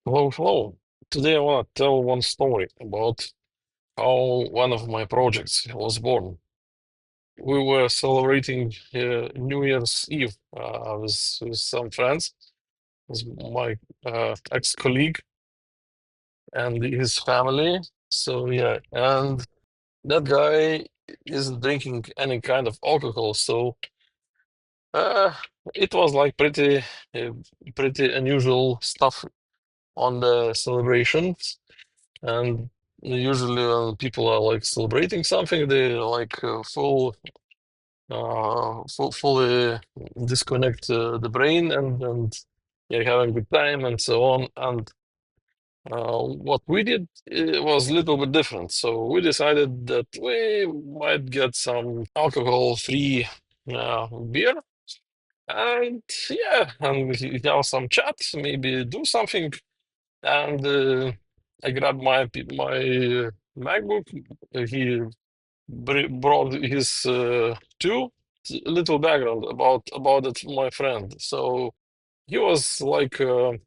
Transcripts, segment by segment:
Hello, hello. Today I want to tell one story about how one of my projects was born. We were celebrating New Year's Eve with some friends, with my ex-colleague and his family. So yeah, and that guy isn't drinking any kind of alcohol, so uh, it was like uh, pretty unusual stuff on the celebrations. And usually when people are like celebrating something, they like fully disconnect the brain and yeah, having a good time and so on. And what we did was a little bit different. So we decided that we might get some alcohol-free beer. And yeah, and we have some chat, maybe do something. And I grabbed my MacBook. He brought his too. A little background about it, my friend. So he was like a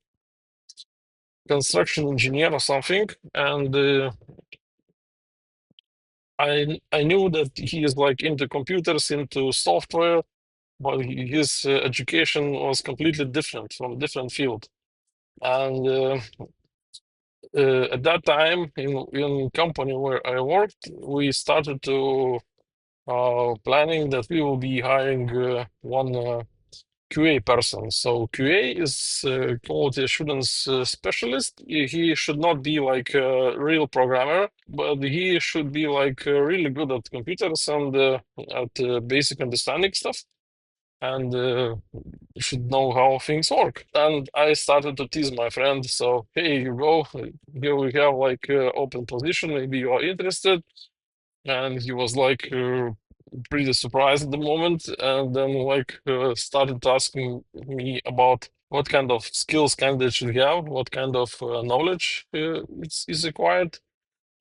construction engineer or something, and I knew that he is like into computers, into software, but his education was completely different from a different field. And at that time, in company where I worked, we started to planning that we will be hiring one QA person. So QA is quality assurance specialist. He should not be like a real programmer, but he should be like really good at computers and at basic understanding stuff. And should know how things work. And I started to tease my friend. So hey, you go. Here we have like open position. Maybe you are interested. And he was like pretty surprised at the moment, and then like started asking me about what kind of skills candidate should have, what kind of knowledge is required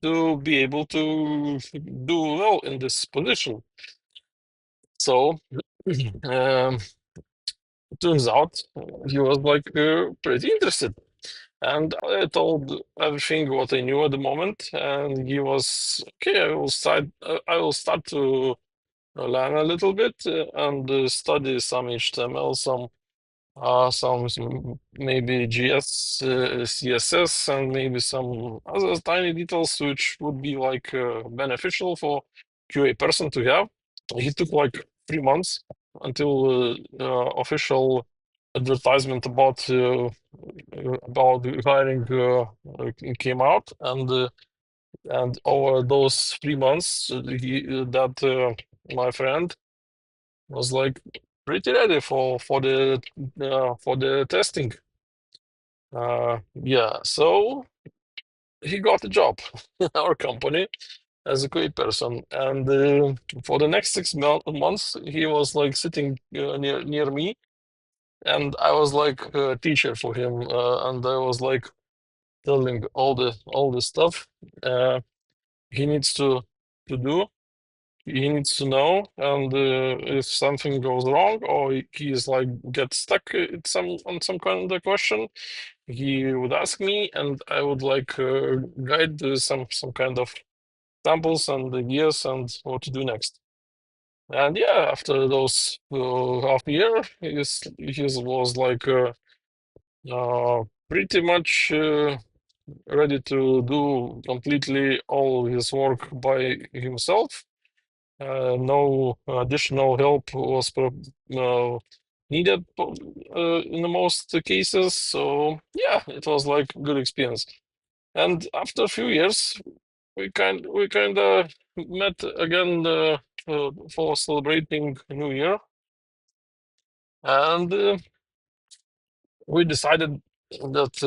to be able to do well in this position. So um, turns out he was like pretty interested. And I told everything what I knew at the moment, and he was okay. I will start to learn a little bit and study some HTML, some maybe GS, CSS, and maybe some other tiny details which would be like beneficial for QA person to have. He took like 3 months until official advertisement about hiring came out, and over those 3 months, my friend was like pretty ready for the testing. Yeah, so he got a job in our company as a QA person, and for the next 6 months, he was like sitting near me, and I was like a teacher for him, and I was like telling all the stuff he needs to do. He needs to know, and if something goes wrong or he is like get stuck at some kind of question, he would ask me, and I would like guide some kind of samples and ideas and what to do next. And yeah, after those half year, his was like pretty much ready to do completely all his work by himself. No additional help was needed in the most cases. So yeah, it was like good experience. And after a few years, we kind of met again for celebrating New Year, and we decided that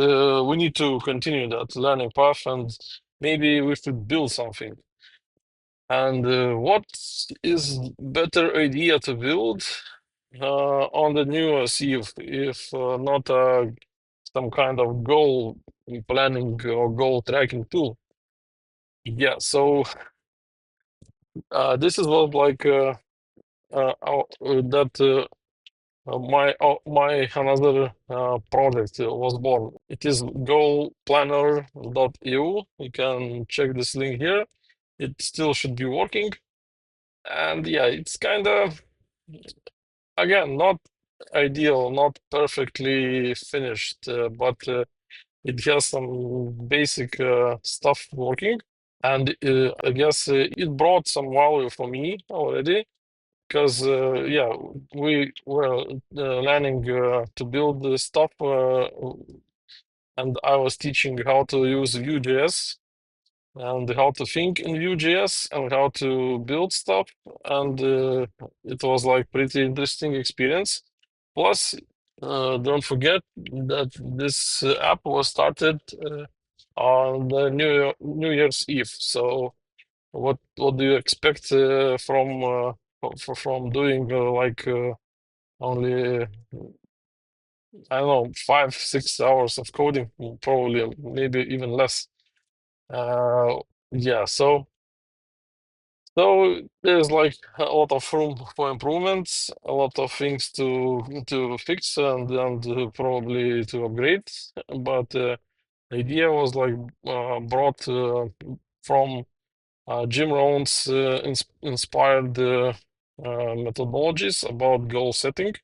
we need to continue that learning path, and maybe we should build something. And what is better idea to build on the New Year's Eve if not some kind of goal planning or goal tracking tool? Yeah, so this is what like that my another project was born. It is goalplanner.eu. You can check this link here. It still should be working, and yeah, it's kind of, again, not ideal, not perfectly finished, but it has some basic stuff working. And I guess it brought some value for me already because, yeah, we were learning to build the stuff, and I was teaching how to use Vue.js and how to think in Vue.js and how to build stuff. And it was like pretty interesting experience. Plus, don't forget that this app was started on the New Year's Eve. So what do you expect from doing only I don't know 5-6 hours of coding, probably maybe even less. Uh, yeah, so there's like a lot of room for improvements, a lot of things to fix and probably to upgrade. But the idea was like brought from Jim Rohn's inspired methodologies about goal setting,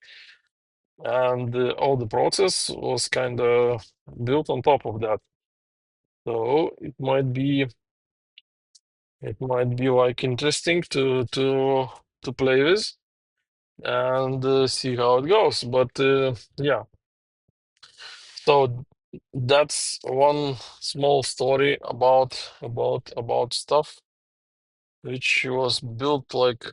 and all the process was kind of built on top of that. So it might be like interesting to play with and see how it goes. But yeah, so that's one small story about stuff which was built like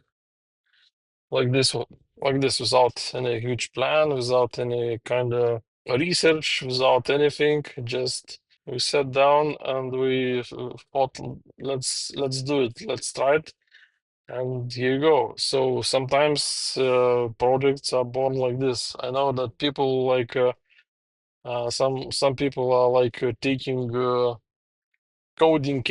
this like this without any huge plan, without any kind of research, without anything. Just we sat down and we thought, let's do it, let's try it. And here you go. So sometimes projects are born like this. I know that people like some people are like taking coding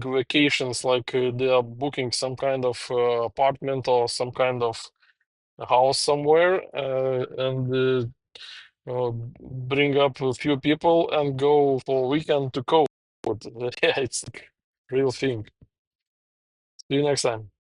vacations, like they are booking some kind of apartment or some kind of house somewhere, and bring up a few people and go for a weekend to code. Yeah, it's like real thing. See you next time.